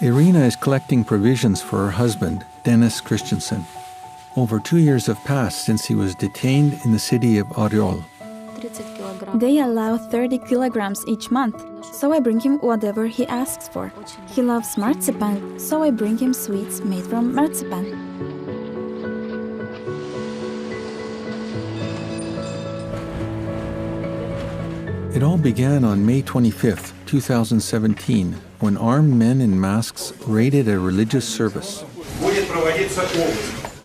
Irina is collecting provisions for her husband, Dennis Christensen. Over 2 years have passed since he was detained in the city of Oriol. They allow 30 kilograms each month, so I bring him whatever he asks for. He loves marzipan, so I bring him sweets made from marzipan. It all began on May 25, 2017, when armed men in masks raided a religious service.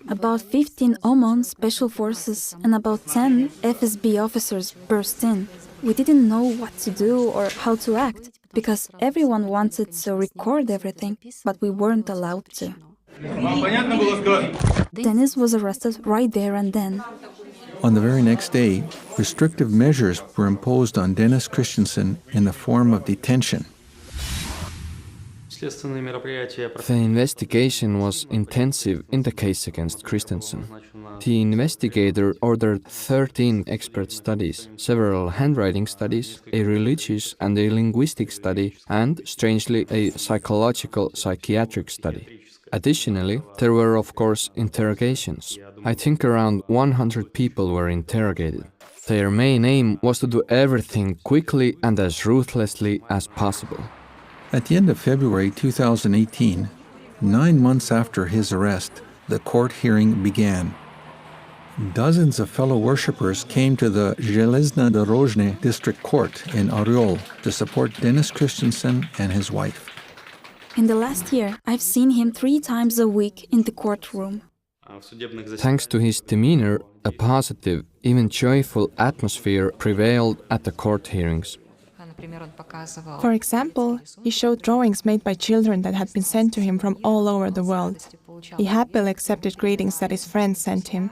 About 15 OMON special forces and about 10 FSB officers burst in. We didn't know what to do or how to act, because everyone wanted to record everything, but we weren't allowed to. Dennis was arrested right there and then. On the very next day, restrictive measures were imposed on Dennis Christensen in the form of detention. The investigation was intensive in the case against Christensen. The investigator ordered 13 expert studies, several handwriting studies, a religious and a linguistic study, and, strangely, a psychological psychiatric study. Additionally, there were, of course, interrogations. I think around 100 people were interrogated. Their main aim was to do everything quickly and as ruthlessly as possible. At the end of February 2018, 9 months after his arrest, the court hearing began. Dozens of fellow worshippers came to the Железнодорожный district court in Oriol to support Dennis Christensen and his wife. In the last year, I've seen him 3 times a week in the courtroom. Thanks to his demeanor, a positive, even joyful atmosphere prevailed at the court hearings. For example, he showed drawings made by children that had been sent to him from all over the world. He happily accepted greetings that his friends sent him.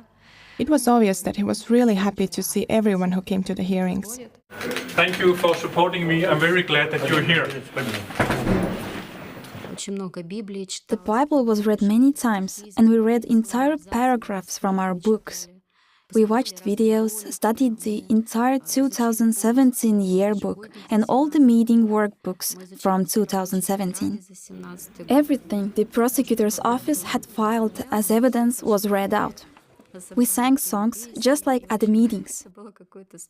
It was obvious that he was really happy to see everyone who came to the hearings. Thank you for supporting me. I'm very glad that you're here. The Bible was read many times, and we read entire paragraphs from our books. We watched videos, studied the entire 2017 yearbook and all the meeting workbooks from 2017. Everything the prosecutor's office had filed as evidence was read out. We sang songs just like at the meetings.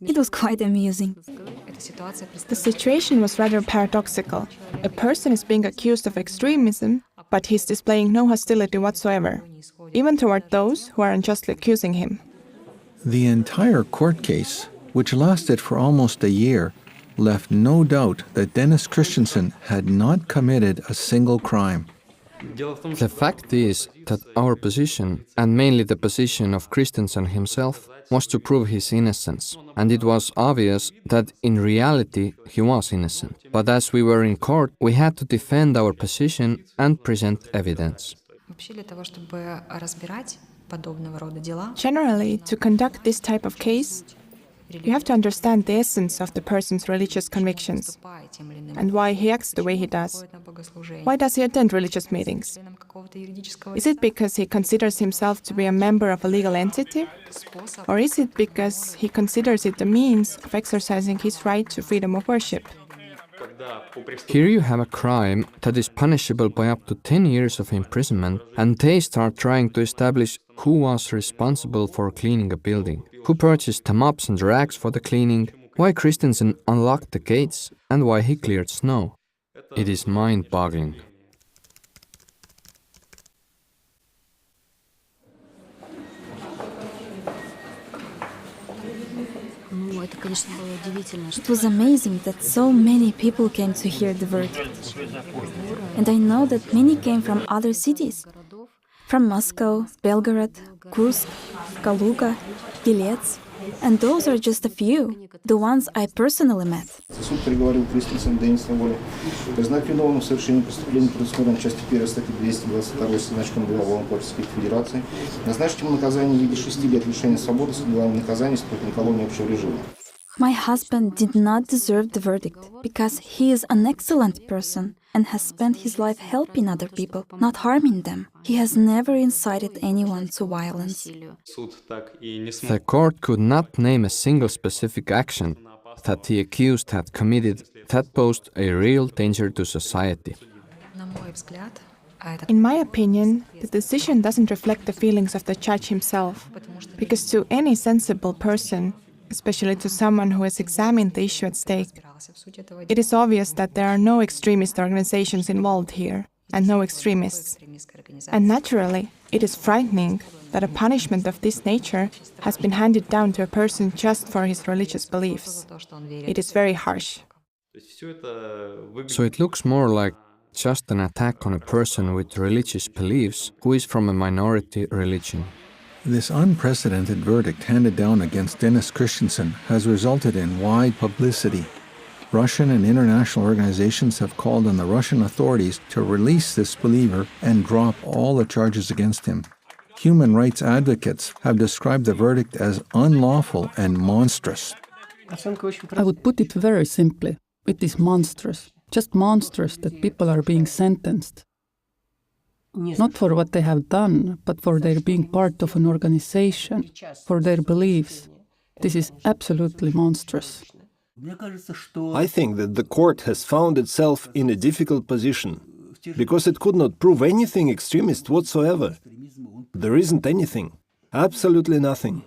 It was quite amusing. The situation was rather paradoxical. A person is being accused of extremism, but he's displaying no hostility whatsoever, even toward those who are unjustly accusing him. The entire court case, which lasted for almost a year, left no doubt that Dennis Christensen had not committed a single crime. The fact is that our position, and mainly the position of Christensen himself, was to prove his innocence, and it was obvious that in reality he was innocent. But as we were in court, we had to defend our position and present evidence. Generally, to conduct this type of case, you have to understand the essence of the person's religious convictions and why he acts the way he does. Why does he attend religious meetings? Is it because he considers himself to be a member of a legal entity? Or is it because he considers it a means of exercising his right to freedom of worship? Here you have a crime that is punishable by up to 10 years of imprisonment, and they start trying to establish who was responsible for cleaning a building, who purchased the mops and rags for the cleaning, why Christensen unlocked the gates, and why he cleared snow. It is mind-boggling. It was amazing that so many people came to hear the verdict. And I know that many came from other cities. From Moscow, Belgorod, Kursk, Kaluga, Ilets. And those are just a few, the ones I personally met. Суд приговорил Christensen Денниса на волю. Признать виновным в совершении преступления, предусмотренного частью 1 статьи 222 значком 2 Уголовного кодекса Федерации, назначить ему наказание в виде 6 лет лишения свободы с отбыванием наказания исполнительной колонии общего режима. My husband did not deserve the verdict because he is an excellent person and has spent his life helping other people, not harming them. He has never incited anyone to violence. The court could not name a single specific action that the accused had committed that posed a real danger to society. In my opinion, the decision doesn't reflect the feelings of the judge himself, because to any sensible person, especially to someone who has examined the issue at stake, it is obvious that there are no extremist organizations involved here, and no extremists. And naturally, it is frightening that a punishment of this nature has been handed down to a person just for his religious beliefs. It is very harsh. So it looks more like just an attack on a person with religious beliefs who is from a minority religion. This unprecedented verdict handed down against Dennis Christensen has resulted in wide publicity. Russian and international organizations have called on the Russian authorities to release this believer and drop all the charges against him. Human rights advocates have described the verdict as unlawful and monstrous. I would put it very simply. It is monstrous, just monstrous that people are being sentenced. Not for what they have done, but for their being part of an organization, for their beliefs. This is absolutely monstrous. I think that the court has found itself in a difficult position, because it could not prove anything extremist whatsoever. There isn't anything, absolutely nothing.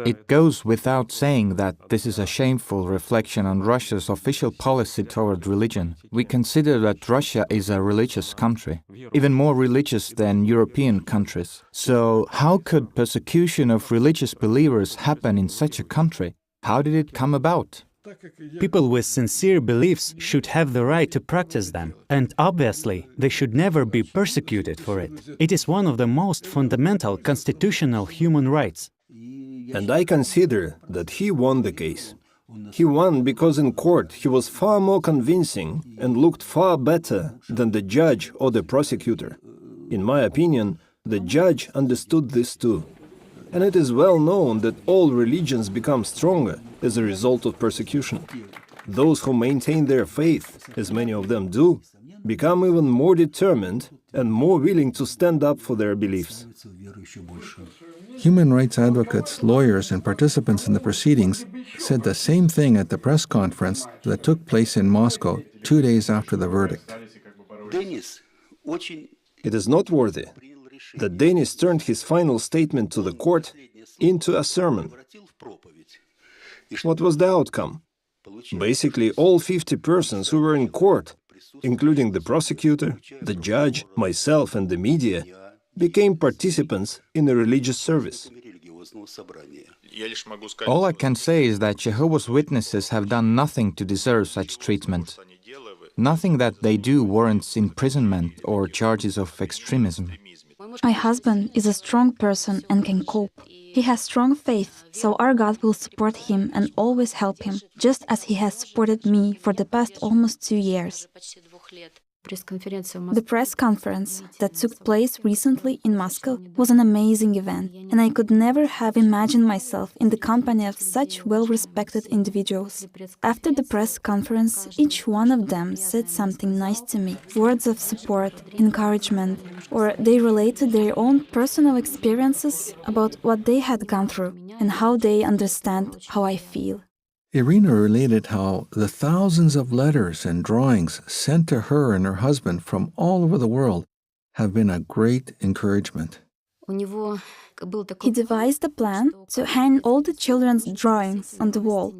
It goes without saying that this is a shameful reflection on Russia's official policy toward religion. We consider that Russia is a religious country, even more religious than European countries. So how could persecution of religious believers happen in such a country? How did it come about? People with sincere beliefs should have the right to practice them, and obviously, they should never be persecuted for it. It is one of the most fundamental constitutional human rights. And I consider that he won the case. He won because in court he was far more convincing and looked far better than the judge or the prosecutor. In my opinion, the judge understood this too. And it is well known that all religions become stronger as a result of persecution. Those who maintain their faith, as many of them do, become even more determined and more willing to stand up for their beliefs. Human rights advocates, lawyers, and participants in the proceedings said the same thing at the press conference that took place in Moscow 2 days after the verdict. It is noteworthy that Denis turned his final statement to the court into a sermon. What was the outcome? Basically, all 50 persons who were in court, including the prosecutor, the judge, myself, and the media, became participants in a religious service. All I can say is that Jehovah's Witnesses have done nothing to deserve such treatment. Nothing that they do warrants imprisonment or charges of extremism. My husband is a strong person and can cope. He has strong faith, so our God will support him and always help him, just as he has supported me for the past almost 2 years. The press conference that took place recently in Moscow was an amazing event, and I could never have imagined myself in the company of such well-respected individuals. After the press conference, each one of them said something nice to me, words of support, encouragement, or they related their own personal experiences about what they had gone through and how they understand how I feel. Irina related how the thousands of letters and drawings sent to her and her husband from all over the world have been a great encouragement. He devised a plan to hang all the children's drawings on the wall.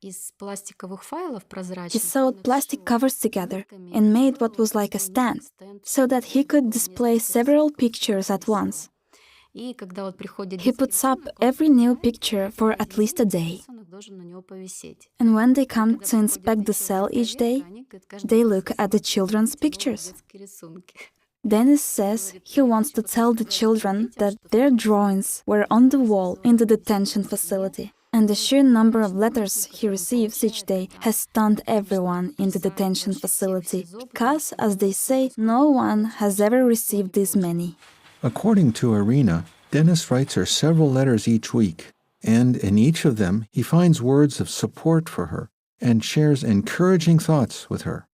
He sewed plastic covers together and made what was like a stand, so that he could display several pictures at once. He puts up every new picture for at least a day. And when they come to inspect the cell each day, they look at the children's pictures. Dennis says he wants to tell the children that their drawings were on the wall in the detention facility. And the sheer number of letters he receives each day has stunned everyone in the detention facility, because, as they say, no one has ever received this many. According to Irina, Dennis writes her several letters each week, and in each of them he finds words of support for her and shares encouraging thoughts with her.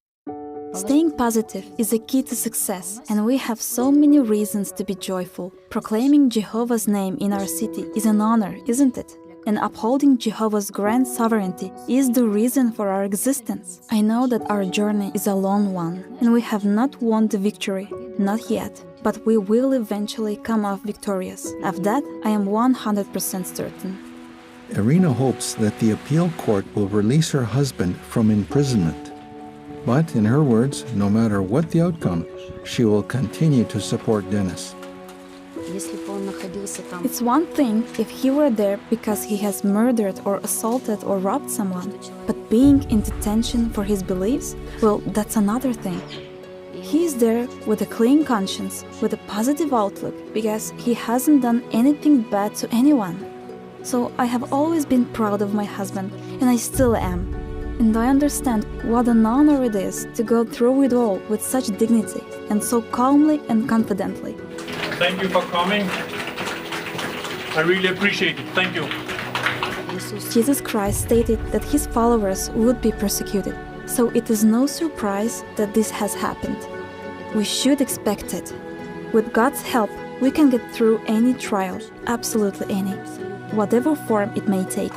Staying positive is a key to success, and we have so many reasons to be joyful. Proclaiming Jehovah's name in our city is an honor, isn't it? and upholding Jehovah's grand sovereignty is the reason for our existence. I know that our journey is a long one, and we have not won the victory, not yet, but we will eventually come off victorious. Of that, I am 100% certain. Irina hopes that the appeal court will release her husband from imprisonment. But in her words, no matter what the outcome, she will continue to support Denis. It's one thing if he were there because he has murdered or assaulted or robbed someone, but being in detention for his beliefs, well, that's another thing. He is there with a clean conscience, with a positive outlook, because he hasn't done anything bad to anyone. So I have always been proud of my husband, and I still am. And I understand what an honor it is to go through it all with such dignity and so calmly and confidently. Thank you for coming. I really appreciate it. Thank you. Jesus Christ stated that his followers would be persecuted, so it is no surprise that this has happened. We should expect it. With God's help, we can get through any trial, absolutely any, whatever form it may take.